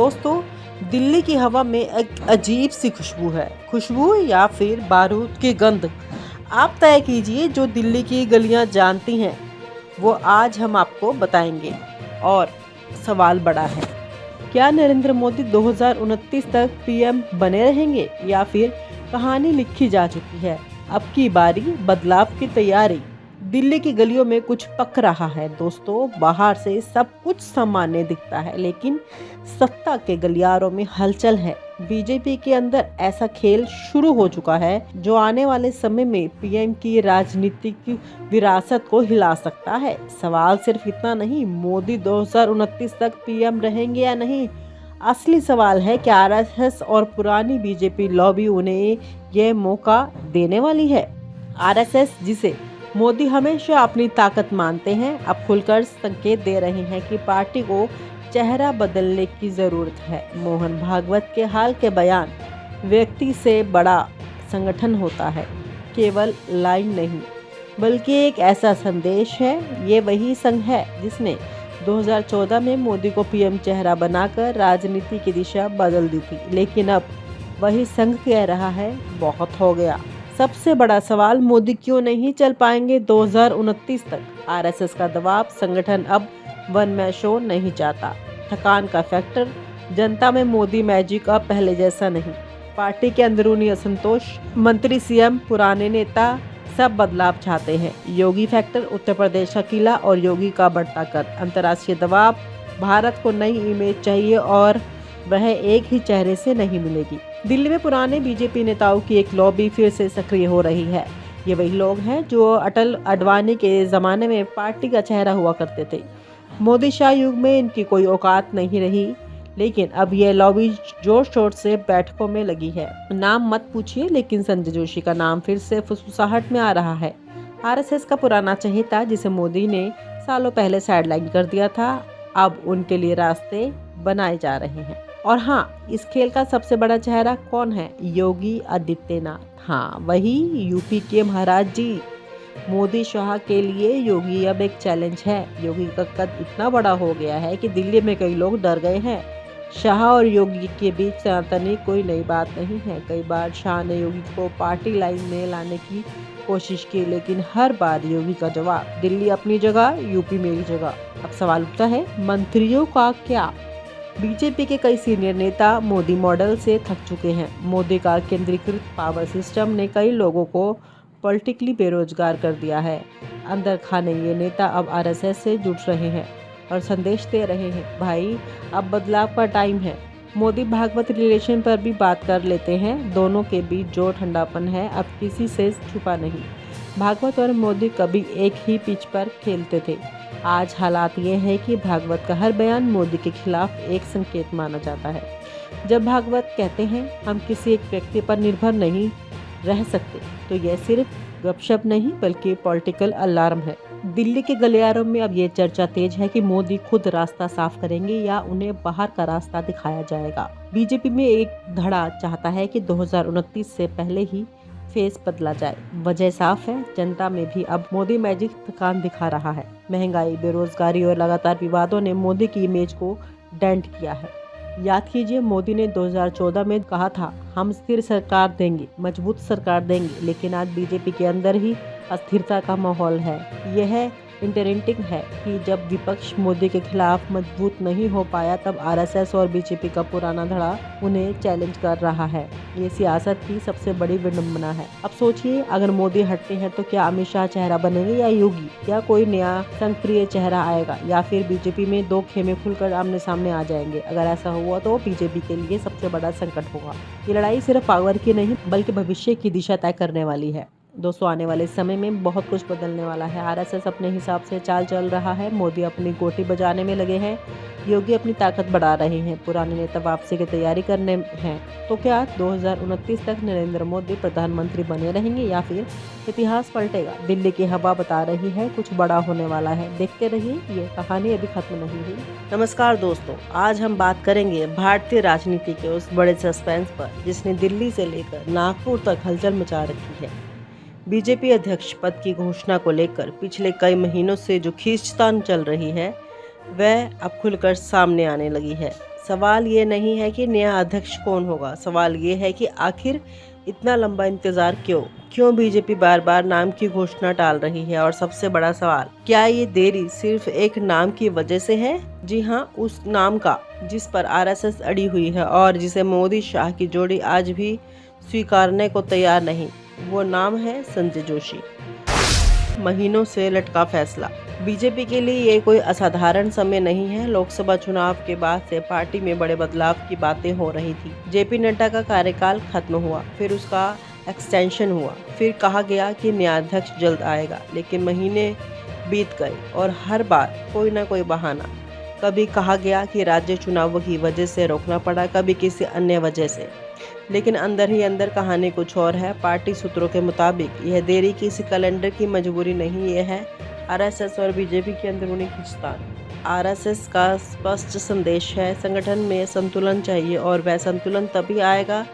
दोस्तों, दिल्ली की हवा में एक अजीब सी खुशबू है। खुशबू या फिर बारूद की गंध, आप तय कीजिए। जो दिल्ली की गलियां जानती हैं वो आज हम आपको बताएंगे। और सवाल बड़ा है, क्या नरेंद्र मोदी 2029 तक पीएम बने रहेंगे या फिर कहानी लिखी जा चुकी है? अब की बारी बदलाव की तैयारी। दिल्ली की गलियों में कुछ पक रहा है दोस्तों। बाहर से सब कुछ सामान्य दिखता है, लेकिन सत्ता के गलियारों में हलचल है। बीजेपी के अंदर ऐसा खेल शुरू हो चुका है जो आने वाले समय में पीएम की राजनीतिक विरासत को हिला सकता है। सवाल सिर्फ इतना नहीं, मोदी 2029 तक पीएम रहेंगे या नहीं। असली सवाल है कि आरएसएस और पुरानी बीजेपी लॉबी उन्हें ये मौका देने वाली है। आरएसएस, जिसे मोदी हमेशा अपनी ताकत मानते हैं, अब खुलकर संकेत दे रहे हैं कि पार्टी को चेहरा बदलने की जरूरत है। मोहन भागवत के हाल के बयान व्यक्ति से बड़ा संगठन होता है, केवल लाइन नहीं बल्कि एक ऐसा संदेश है। ये वही संघ है जिसने 2014 में मोदी को पीएम चेहरा बनाकर राजनीति की दिशा बदल दी थी, लेकिन अब वही संघ कह रहा है बहुत हो गया। सबसे बड़ा सवाल, मोदी क्यों नहीं चल पाएंगे 2029 तक? आरएसएस का दबाव, संगठन अब वन मैन शो नहीं चाहता। थकान का फैक्टर, जनता में मोदी मैजिक अब पहले जैसा नहीं। पार्टी के अंदरूनी असंतोष, मंत्री सीएम पुराने नेता सब बदलाव चाहते हैं। योगी फैक्टर, उत्तर प्रदेश का किला और योगी का बढ़ता कद। अंतर्राष्ट्रीय दबाव, भारत को नई इमेज चाहिए और वह एक ही चेहरे से नहीं मिलेगी। दिल्ली में पुराने बीजेपी नेताओं की एक लॉबी फिर से सक्रिय हो रही है। ये वही लोग हैं जो अटल अडवाणी के जमाने में पार्टी का चेहरा हुआ करते थे। मोदी शाह युग में इनकी कोई औकात नहीं रही, लेकिन अब ये लॉबी जोर शोर से बैठकों में लगी है। नाम मत पूछिए, लेकिन संजय जोशी का नाम फिर से फुसफुसाहट में आ रहा है। आरएसएस का पुराना चहेता, जिसे मोदी ने सालों पहले साइडलाइन कर दिया था, अब उनके लिए रास्ते बनाए जा रहे हैं। और हाँ, इस खेल का सबसे बड़ा चेहरा कौन है? योगी आदित्यनाथ। हाँ, वही यूपी के महाराज जी। मोदी शाह के लिए योगी अब एक चैलेंज है। योगी का कद इतना बड़ा हो गया है कि दिल्ली में कई लोग डर गए हैं। शाह और योगी के बीच सनातनी कोई नई बात नहीं है। कई बार शाह ने योगी को पार्टी लाइन में लाने की कोशिश की, लेकिन हर बार योगी का जवाब, दिल्ली अपनी जगह, यूपी मेरी जगह। अब सवाल उठता है, मंत्रियों का क्या? बीजेपी के कई सीनियर नेता मोदी मॉडल से थक चुके हैं। मोदी का केंद्रीकृत पावर सिस्टम ने कई लोगों को पॉलिटिकली बेरोजगार कर दिया है। अंदर खाने ये नेता अब आरएसएस से जुड़ रहे हैं और संदेश दे रहे हैं, भाई अब बदलाव का टाइम है। मोदी भागवत रिलेशन पर भी बात कर लेते हैं। दोनों के बीच जो ठंडापन है अब किसी से छुपा नहीं। भागवत और मोदी कभी एक ही पिच पर खेलते थे। आज हालात ये है कि भागवत का हर बयान मोदी के खिलाफ एक संकेत माना जाता है। जब भागवत कहते हैं हम किसी एक व्यक्ति पर निर्भर नहीं रह सकते, तो यह सिर्फ गपशप नहीं बल्कि पॉलिटिकल अलार्म है। दिल्ली के गलियारों में अब ये चर्चा तेज है कि मोदी खुद रास्ता साफ करेंगे या उन्हें बाहर का रास्ता दिखाया जाएगा। बीजेपी में एक धड़ा चाहता है कि 2029 से पहले ही फेस बदला जाए। वजह साफ है, जनता में भी अब मोदी मैजिक थकान दिखा रहा है। महंगाई, बेरोजगारी और लगातार विवादों ने मोदी की इमेज को डेंट किया है। याद कीजिए, मोदी ने 2014 में कहा था हम स्थिर सरकार देंगे, मजबूत सरकार देंगे, लेकिन आज बीजेपी के अंदर ही अस्थिरता का माहौल है। यह इंटरेस्टिंग है कि जब विपक्ष मोदी के खिलाफ मजबूत नहीं हो पाया, तब आरएसएस और बीजेपी का पुराना धड़ा उन्हें चैलेंज कर रहा है। ये सियासत की सबसे बड़ी विडंबना है। अब सोचिए, अगर मोदी हटते हैं तो क्या अमित शाह चेहरा बनेंगे या योगी? क्या कोई नया संक्रिय चेहरा आएगा या फिर बीजेपी में दो खेमे खुलकर आमने सामने आ जाएंगे? अगर ऐसा हुआ तो बीजेपी के लिए सबसे बड़ा संकट होगा। ये लड़ाई सिर्फ पावर की नहीं बल्कि भविष्य की दिशा तय करने वाली है। दोस्तों, आने वाले समय में बहुत कुछ बदलने वाला है। आरएसएस अपने हिसाब से चाल चल रहा है, मोदी अपनी गोटी बजाने में लगे हैं, योगी अपनी ताकत बढ़ा रहे हैं, पुराने नेता वापसी की तैयारी करने हैं। तो क्या 2029 तक नरेंद्र मोदी प्रधानमंत्री बने रहेंगे या फिर इतिहास पलटेगा? दिल्ली की हवा बता रही है कुछ बड़ा होने वाला है। देखते रहिए, ये कहानी अभी खत्म नहीं हुई। नमस्कार दोस्तों, आज हम बात करेंगे भारतीय राजनीति के उस बड़े सस्पेंस पर जिसने दिल्ली से लेकर नागपुर तक हलचल मचा रखी है। बीजेपी अध्यक्ष पद की घोषणा को लेकर पिछले कई महीनों से जो खींचतान चल रही है, वह अब खुलकर सामने आने लगी है। सवाल ये नहीं है कि नया अध्यक्ष कौन होगा, सवाल ये है कि आखिर इतना लंबा इंतजार क्यों बीजेपी बार बार नाम की घोषणा टाल रही है। और सबसे बड़ा सवाल, क्या ये देरी सिर्फ एक नाम की वजह से है? जी हाँ, उस नाम का जिस पर आरएसएस अड़ी हुई है और जिसे मोदी शाह की जोड़ी आज भी स्वीकारने को तैयार नहीं। वो नाम है संजय जोशी। महीनों से लटका फैसला। बीजेपी के लिए ये कोई असाधारण समय नहीं है। लोकसभा चुनाव के बाद से पार्टी में बड़े बदलाव की बातें हो रही थी। जेपी नड्डा का कार्यकाल खत्म हुआ, फिर उसका एक्सटेंशन हुआ, फिर कहा गया कि नया अध्यक्ष जल्द आएगा। लेकिन महीने बीत गए और हर बार कोई ना कोई बहाना। कभी कहा गया कि राज्य चुनावों की वजह से रोकना पड़ा, कभी किसी अन्य वजह से। लेकिन अंदर ही अंदर कहानी कुछ और है। पार्टी सूत्रों के मुताबिक यह देरी किसी कैलेंडर की मजबूरी नहीं, यह है आरएसएस और बीजेपी की अंदरूनी खींचतान। आरएसएस का स्पष्ट संदेश है, संगठन में संतुलन चाहिए और वह संतुलन तभी आएगा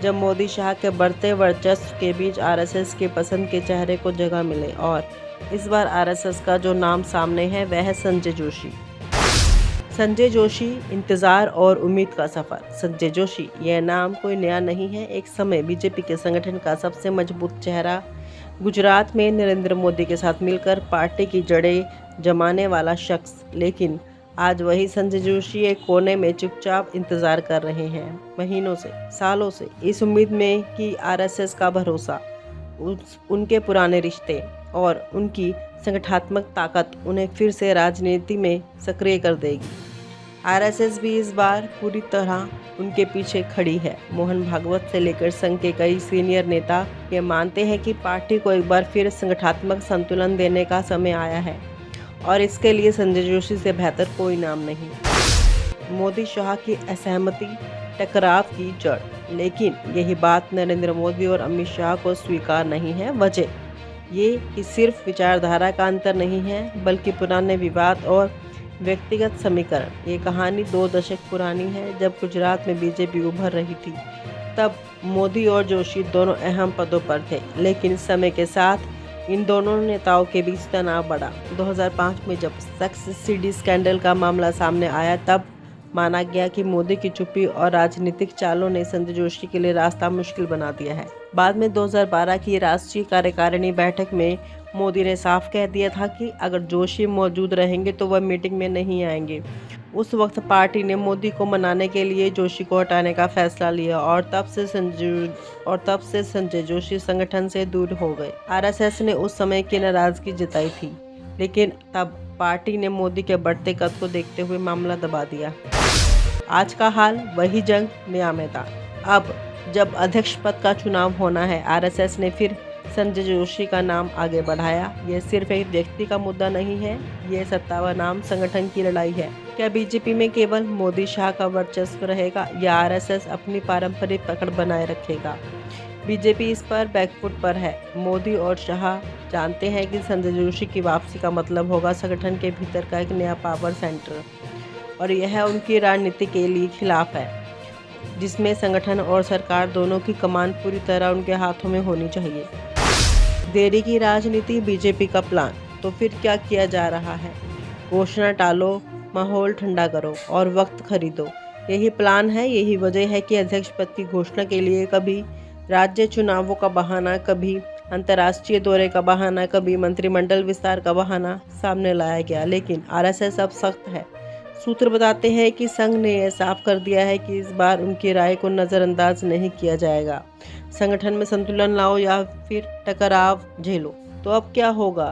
जब मोदी शाह के बढ़ते वर्चस्व के बीच आरएसएस के पसंद के चेहरे को जगह मिले। और इस बार आरएसएस का जो नाम सामने है वह है संजय जोशी। संजय जोशी, इंतजार और उम्मीद का सफर। संजय जोशी, यह नाम कोई नया नहीं है। एक समय बीजेपी के संगठन का सबसे मजबूत चेहरा, गुजरात में नरेंद्र मोदी के साथ मिलकर पार्टी की जड़ें जमाने वाला शख्स। लेकिन आज वही संजय जोशी एक कोने में चुपचाप इंतजार कर रहे हैं, महीनों से, सालों से, इस उम्मीद में कि आरएसएस का भरोसा, उनके पुराने रिश्ते और उनकी संगठनात्मक ताकत उन्हें फिर से राजनीति में सक्रिय कर देगी। आरएसएस भी इस बार पूरी तरह उनके पीछे खड़ी है। मोहन भागवत से लेकर संघ के कई सीनियर नेता ये मानते हैं कि पार्टी को एक बार फिर संगठनात्मक संतुलन देने का समय आया है और इसके लिए संजय जोशी से बेहतर कोई नाम नहीं। मोदी शाह की असहमति, टकराव की जड़। लेकिन यही बात नरेंद्र मोदी और अमित शाह को स्वीकार नहीं है। वजह ये कि सिर्फ विचारधारा का अंतर नहीं है, बल्कि पुराने विवाद और व्यक्तिगत समीकरण। ये कहानी 2 दशक पुरानी है। जब गुजरात में बीजेपी उभर रही थी तब मोदी और जोशी दोनों अहम पदों पर थे। लेकिन समय के साथ इन दोनों नेताओं के बीच तनाव बढ़ा। 2005 में जब सेक्स सीडी स्कैंडल का मामला सामने आया तब माना गया कि मोदी की चुप्पी और राजनीतिक चालों ने संजय जोशी के लिए रास्ता मुश्किल बना दिया है। बाद में 2012 की राष्ट्रीय कार्यकारिणी बैठक में मोदी ने साफ कह दिया था कि अगर जोशी मौजूद रहेंगे तो वह मीटिंग में नहीं आएंगे। उस वक्त पार्टी ने मोदी को मनाने के लिए जोशी को हटाने का फैसला लिया और तब से संजय जोशी संगठन से दूर हो गए। आरएसएस ने उस समय की नाराजगी जताई थी, लेकिन तब पार्टी ने मोदी के बढ़ते कद को देखते हुए मामला दबा दिया। आज का हाल वही, जंग नया मैदान। अब जब अध्यक्ष पद का चुनाव होना है, आरएसएस ने फिर संजय जोशी का नाम आगे बढ़ाया। यह सिर्फ एक व्यक्ति का मुद्दा नहीं है, यह सत्ता बनाम संगठन की लड़ाई है। क्या बीजेपी में केवल मोदी शाह का वर्चस्व रहेगा या आरएसएस अपनी पारंपरिक पकड़ बनाए रखेगा? बीजेपी इस पर बैकफुट पर है। मोदी और शाह जानते हैं कि संजय जोशी की वापसी का मतलब होगा संगठन के भीतर का एक नया पावर सेंटर, और यह उनकी रणनीति के लिए खिलाफ है, जिसमें संगठन और सरकार दोनों की कमान पूरी तरह उनके हाथों में होनी चाहिए। देरी की राजनीति, बीजेपी का प्लान। तो फिर क्या किया जा रहा है? घोषणा टालो, माहौल ठंडा करो और वक्त खरीदो। यही प्लान है। यही वजह है कि अध्यक्ष पद की घोषणा के लिए कभी राज्य चुनावों का बहाना, कभी अंतर्राष्ट्रीय दौरे का बहाना, कभी मंत्रिमंडल विस्तार का बहाना सामने लाया गया। लेकिन आरएसएस अब सख्त है। सूत्र बताते हैं कि संघ ने यह साफ कर दिया है कि इस बार उनकी राय को नज़रअंदाज नहीं किया जाएगा। संगठन में संतुलन लाओ या फिर टकराव झेलो। तो अब क्या होगा?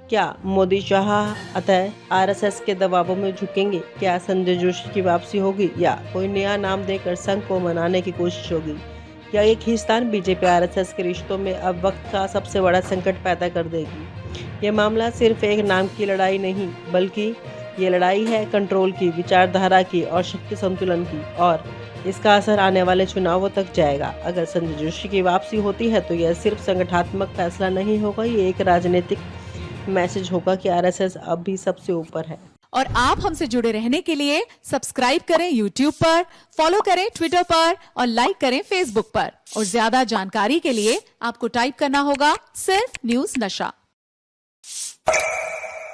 क्या मोदी शाह अतः आरएसएस के दबावों में झुकेंगे? क्या संजय जोशी की वापसी होगी या कोई नया नाम देकर संघ को मनाने की कोशिश होगी? क्या ये खींचतान बीजेपी आरएसएस के रिश्तों में अब वक्त का सबसे बड़ा संकट पैदा कर देगी? ये मामला सिर्फ एक नाम की लड़ाई नहीं, बल्कि ये लड़ाई है कंट्रोल की, विचारधारा की और शक्ति संतुलन की, और इसका असर आने वाले चुनावों तक जाएगा। अगर संजय जोशी की वापसी होती है तो यह सिर्फ संगठनात्मक फैसला नहीं होगा, ये एक राजनीतिक मैसेज होगा कि आरएसएस अब भी सबसे ऊपर है। और आप हमसे जुड़े रहने के लिए सब्सक्राइब करें YouTube पर, फॉलो करें Twitter पर और लाइक करें Facebook पर। और ज्यादा जानकारी के लिए आपको टाइप करना होगा सिर्फ न्यूज़ नशा।